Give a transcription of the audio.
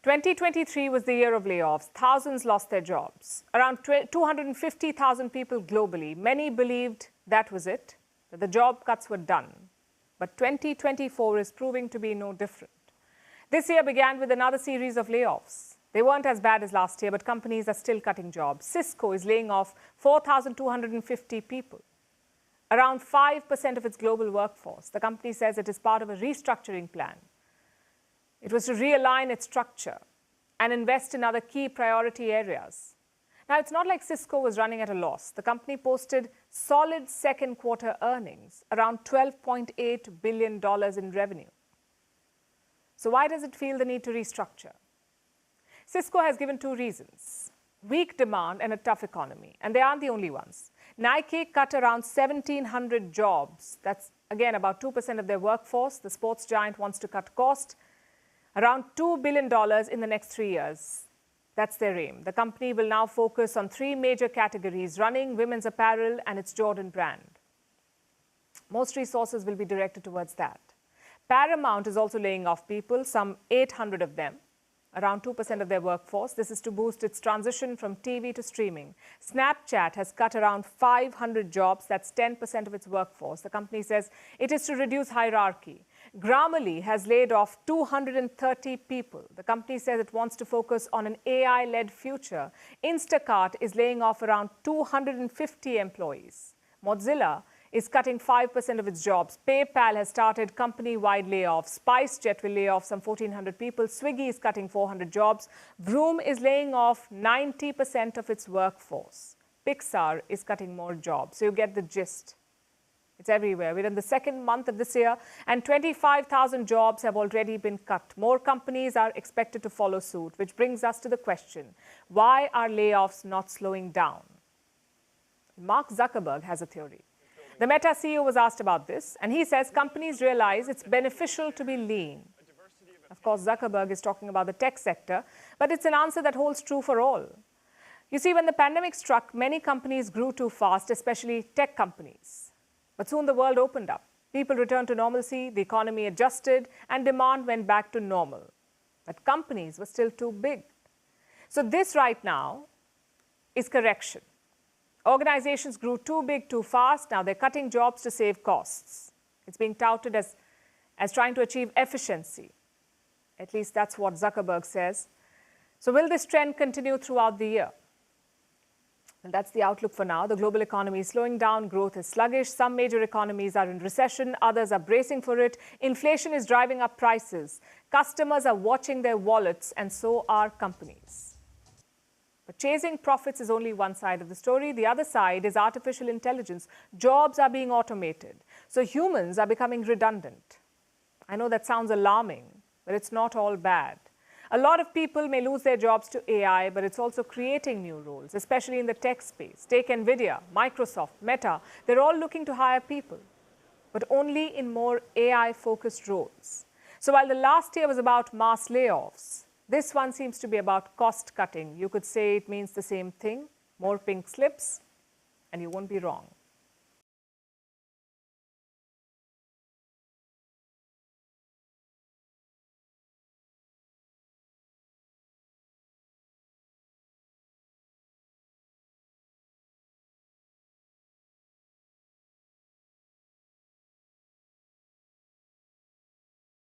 2023 was the year of layoffs. Thousands lost their jobs. Around 250,000 people globally. Many believed that was it, that the job cuts were done. But 2024 is proving to be no different. This year began with another series of layoffs. They weren't as bad as last year, but companies are still cutting jobs. Cisco is laying off 4,250 people, around 5% of its global workforce. The company says it is part of a restructuring plan. It was to realign its structure and invest in other key priority areas. Now, it's not like Cisco was running at a loss. The company posted solid second quarter earnings, around $12.8 billion in revenue. So why does it feel the need to restructure? Cisco has given two reasons: weak demand and a tough economy. And they aren't the only ones. Nike cut around 1,700 jobs. That's, again, about 2% of their workforce. The sports giant wants to cut cost. Around $2 billion in the next 3 years. That's their aim. The company will now focus on three major categories: running, women's apparel, and its Jordan brand. Most resources will be directed towards that. Paramount is also laying off people, some 800 of them, around 2% of their workforce. This is to boost its transition from TV to streaming. Snapchat has cut around 500 jobs. That's 10% of its workforce. The company says it is to reduce hierarchy. Grammarly has laid off 230 people. The company says it wants to focus on an AI-led future. Instacart is laying off around 250 employees. Mozilla is cutting 5% of its jobs. PayPal has started company-wide layoffs. SpiceJet will lay off some 1,400 people. Swiggy is cutting 400 jobs. Vroom is laying off 90% of its workforce. Pixar is cutting more jobs. So you get the gist. It's everywhere. We're in the second month of this year, and 25,000 jobs have already been cut. More companies are expected to follow suit, which brings us to the question: why are layoffs not slowing down? Mark Zuckerberg has a theory. The Meta CEO was asked about this, and he says companies realize it's beneficial to be lean. Of course, Zuckerberg is talking about the tech sector, but it's an answer that holds true for all. You see, when the pandemic struck, many companies grew too fast, especially tech companies. But soon the world opened up. People returned to normalcy, the economy adjusted, and demand went back to normal. But companies were still too big. So this right now is correction. Organizations grew too big too fast. Now they're cutting jobs to save costs. It's being touted as trying to achieve efficiency. At least that's what Zuckerberg says. So will this trend continue throughout the year? And that's the outlook for now. The global economy is slowing down. Growth is sluggish. Some major economies are in recession. Others are bracing for it. Inflation is driving up prices. Customers are watching their wallets, and so are companies. But chasing profits is only one side of the story. The other side is artificial intelligence. Jobs are being automated. So humans are becoming redundant. I know that sounds alarming, but it's not all bad. A lot of people may lose their jobs to AI, but it's also creating new roles, especially in the tech space. Take NVIDIA, Microsoft, Meta. They're all looking to hire people, but only in more AI-focused roles. So while the last year was about mass layoffs, this one seems to be about cost cutting. You could say it means the same thing, more pink slips, and you won't be wrong.